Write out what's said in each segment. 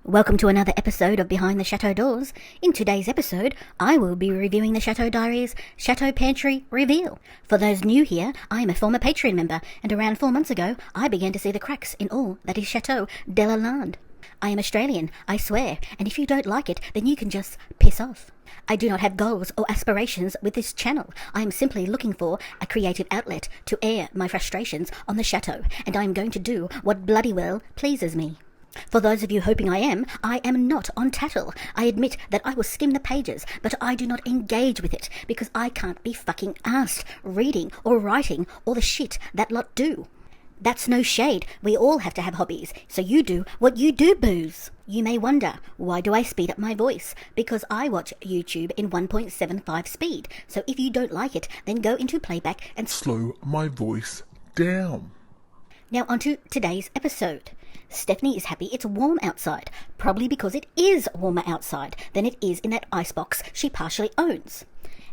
Welcome to another episode of Behind the Chateau Doors. In today's episode, I will be reviewing the Chateau Diaries Chateau Pantry Reveal. For those new here, I am a former Patreon member, and around 4 months ago, I began to see the cracks in all that is Chateau de la Lande. I am Australian, I swear, and if you don't like it, then you can just piss off. I do not have goals or aspirations with this channel. I am simply looking for a creative outlet to air my frustrations on the chateau, and I am going to do what bloody well pleases me. For those of you hoping I am not on tattle. I admit that I will skim the pages, but I do not engage with it because I can't be fucking arsed reading or writing all the shit that lot do. That's no shade. We all have to have hobbies, so you do what you do, booze. You may wonder, why do I speed up my voice? Because I watch YouTube in 1.75 speed, so if you don't like it, then go into playback and slow my voice down. Now onto today's episode. Stephanie is happy it's warm outside, probably because it is warmer outside than it is in that icebox she partially owns.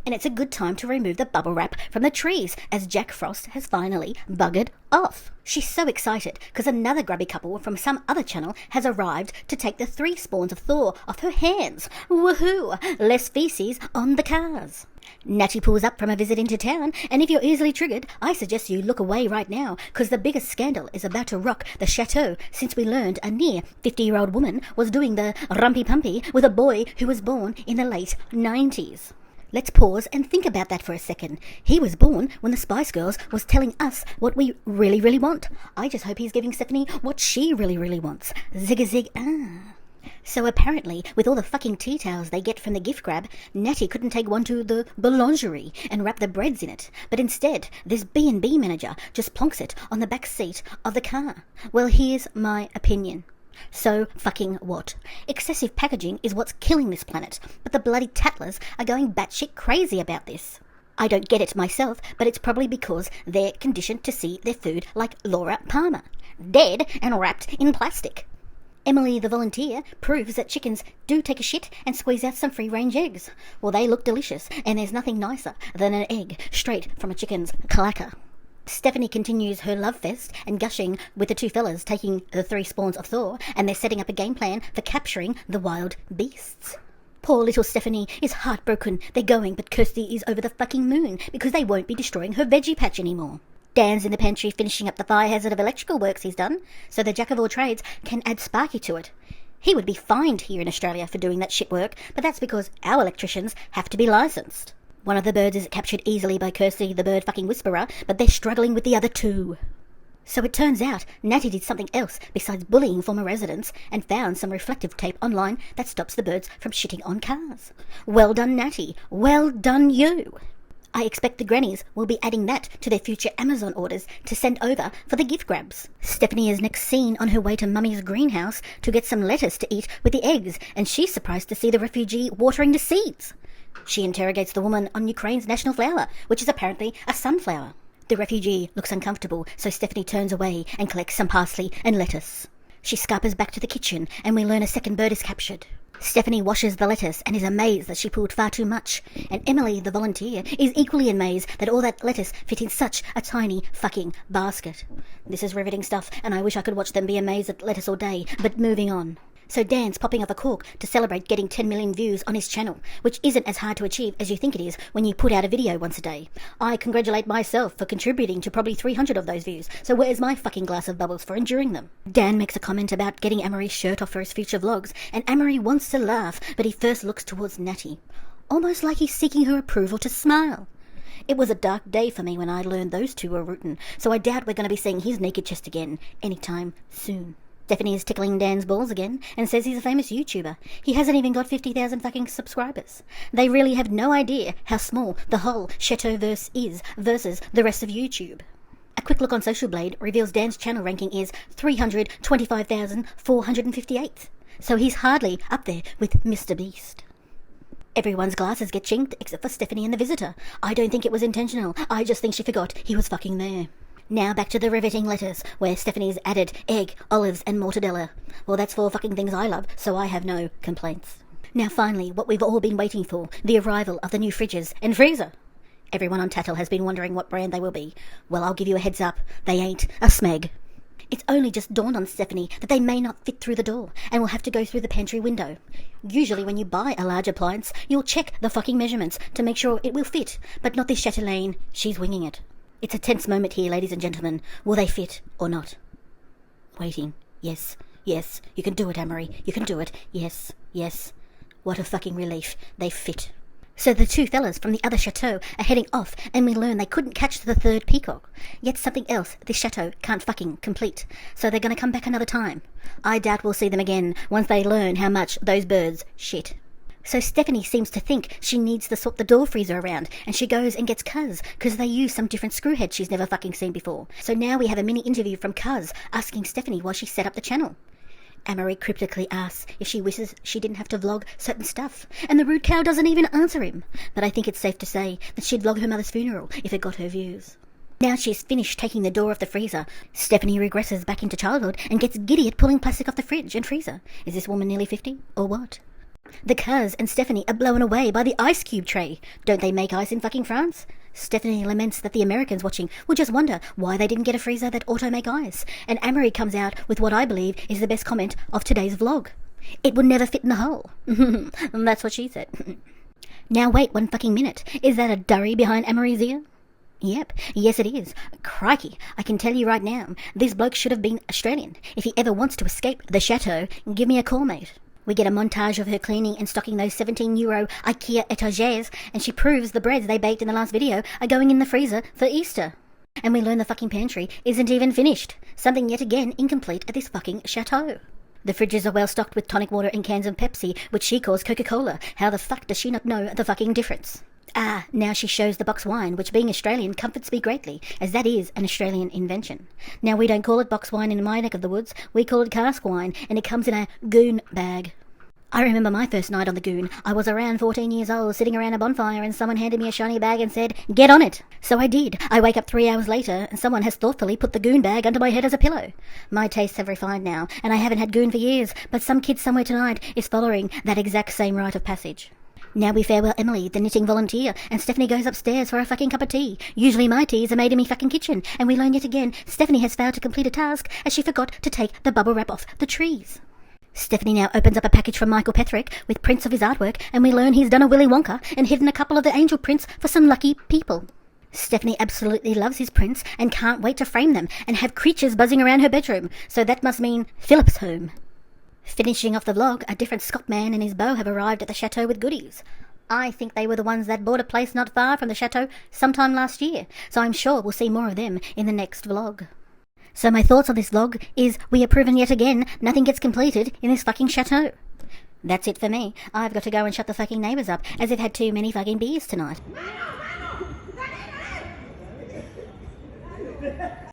And it's a good time to remove the bubble wrap from the trees as Jack Frost has finally buggered off. She's so excited because another grubby couple from some other channel has arrived to take the 3 spawns of Thor off her hands. Woohoo! Less feces on the cars. Natty pulls up from a visit into town, and if you're easily triggered, I suggest you look away right now, because the biggest scandal is about to rock the chateau since we learned a near 50-year-old woman was doing the rumpy-pumpy with a boy who was born in the late 90s. Let's pause and think about that for a second. He was born when the Spice Girls was telling us what we really, really want. I just hope he's giving Stephanie what she really, really wants. Zig-a-zig, ah. So apparently, with all the fucking tea towels they get from the gift grab, Natty couldn't take one to the boulangerie and wrap the breads in it. But instead, this B&B manager just plonks it on the back seat of the car. Well, here's my opinion. So fucking what? Excessive packaging is what's killing this planet, but the bloody tattlers are going batshit crazy about this. I don't get it myself, but it's probably because they're conditioned to see their food like Laura Palmer, dead and wrapped in plastic. Emily the volunteer proves that chickens do take a shit and squeeze out some free-range eggs. Well, they look delicious, and there's nothing nicer than an egg straight from a chicken's clacker. Stephanie continues her love fest and gushing with the 2 fellas taking the 3 spawns of Thor, and they're setting up a game plan for capturing the wild beasts. Poor little Stephanie is heartbroken. They're going, but Kirsty is over the fucking moon because they won't be destroying her veggie patch anymore. Dan's in the pantry finishing up the fire hazard of electrical works he's done, so the jack of all trades can add Sparky to it. He would be fined here in Australia for doing that shit work, but that's because our electricians have to be licensed. One of the birds is captured easily by Kirsty, the bird fucking whisperer, but they're struggling with the other 2. So it turns out Natty did something else besides bullying former residents and found some reflective tape online that stops the birds from shitting on cars. Well done, Natty. Well done, you. I expect the grannies will be adding that to their future Amazon orders to send over for the gift grabs. Stephanie is next seen on her way to Mummy's greenhouse to get some lettuce to eat with the eggs, and she's surprised to see the refugee watering the seeds. She interrogates the woman on Ukraine's national flower, which is apparently a sunflower. The refugee looks uncomfortable, so Stephanie turns away and collects some parsley and lettuce. She scarpers back to the kitchen, and we learn a second bird is captured. Stephanie washes the lettuce and is amazed that she pulled far too much, and Emily, the volunteer, is equally amazed that all that lettuce fit in such a tiny fucking basket. This is riveting stuff, and I wish I could watch them be amazed at lettuce all day, but moving on. So Dan's popping off a cork to celebrate getting 10 million views on his channel, which isn't as hard to achieve as you think it is when you put out a video once a day. I congratulate myself for contributing to probably 300 of those views, so where's my fucking glass of bubbles for enduring them? Dan makes a comment about getting Amory's shirt off for his future vlogs, and Amory wants to laugh, but he first looks towards Natty, almost like he's seeking her approval to smile. It was a dark day for me when I learned those 2 were rootin', so I doubt we're going to be seeing his naked chest again anytime soon. Stephanie is tickling Dan's balls again and says he's a famous YouTuber. He hasn't even got 50,000 fucking subscribers. They really have no idea how small the whole Chateauverse is versus the rest of YouTube. A quick look on Social Blade reveals Dan's channel ranking is 325,458. So he's hardly up there with Mr. Beast. Everyone's glasses get chinked except for Stephanie and the visitor. I don't think it was intentional. I just think she forgot he was fucking there. Now back to the riveting letters, where Stephanie's added egg, olives, and mortadella. Well, that's 4 fucking things I love, so I have no complaints. Now finally, what we've all been waiting for, the arrival of the new fridges and freezer. Everyone on Tattle has been wondering what brand they will be. Well, I'll give you a heads up, they ain't a smeg. It's only just dawned on Stephanie that they may not fit through the door and will have to go through the pantry window. Usually when you buy a large appliance, you'll check the fucking measurements to make sure it will fit, but not this chatelaine. She's winging it. It's a tense moment here, ladies and gentlemen. Will they fit or not? Waiting. Yes, yes, you can do it, Amory. You can do it. Yes, yes. What a fucking relief. They fit. So the two fellas from the other chateau are heading off, and we learn they couldn't catch the third peacock. Yet something else this chateau can't fucking complete. So they're going to come back another time. I doubt we'll see them again once they learn how much those birds shit. So Stephanie seems to think she needs to swap the door freezer around, and she goes and gets Cuz, because they use some different screw head she's never fucking seen before. So now we have a mini interview from Cuz asking Stephanie why she set up the channel. Amory cryptically asks if she wishes she didn't have to vlog certain stuff, and the rude cow doesn't even answer him. But I think it's safe to say that she'd vlog her mother's funeral if it got her views. Now she's finished taking the door off the freezer, Stephanie regresses back into childhood and gets giddy at pulling plastic off the fridge and freezer. Is this woman nearly 50, or what? The Cuz and Stephanie are blown away by the ice cube tray. Don't they make ice in fucking France? Stephanie laments that the Americans watching will just wonder why they didn't get a freezer that auto-make ice. And Amory comes out with what I believe is the best comment of today's vlog. It would never fit in the hole. That's what she said. Now wait 1 fucking minute. Is that a durry behind Amory's ear? Yep, yes it is. Crikey, I can tell you right now, this bloke should have been Australian. If he ever wants to escape the chateau, give me a call, mate. We get a montage of her cleaning and stocking those €17 IKEA étagères, and she proves the breads they baked in the last video are going in the freezer for Easter. And we learn the fucking pantry isn't even finished. Something yet again incomplete at this fucking chateau. The fridges are well stocked with tonic water and cans of Pepsi, which she calls Coca-Cola. How the fuck does she not know the fucking difference? Now she shows the box wine, which being Australian comforts me greatly, as that is an Australian invention. Now we don't call it box wine in my neck of the woods, we call it cask wine, and it comes in a goon bag. I remember my first night on the goon. I was around 14 years old, sitting around a bonfire, and someone handed me a shiny bag and said, "Get on it." So I did. I wake up 3 hours later, and someone has thoughtfully put the goon bag under my head as a pillow. My tastes have refined now, and I haven't had goon for years, but some kid somewhere tonight is following that exact same rite of passage. Now we farewell Emily, the knitting volunteer, and Stephanie goes upstairs for a fucking cup of tea. Usually my teas are made in me fucking kitchen, and we learn yet again Stephanie has failed to complete a task as she forgot to take the bubble wrap off the trees. Stephanie now opens up a package from Michael Petherick with prints of his artwork, and we learn he's done a Willy Wonka and hidden a couple of the angel prints for some lucky people. Stephanie absolutely loves his prints and can't wait to frame them and have creatures buzzing around her bedroom, so that must mean Philip's home. Finishing off the vlog, a different Scot man and his beau have arrived at the chateau with goodies. I think they were the ones that bought a place not far from the chateau sometime last year, so I'm sure we'll see more of them in the next vlog. So my thoughts on this vlog is we are proven yet again nothing gets completed in this fucking chateau. That's it for me. I've got to go and shut the fucking neighbours up, as they've had too many fucking beers tonight.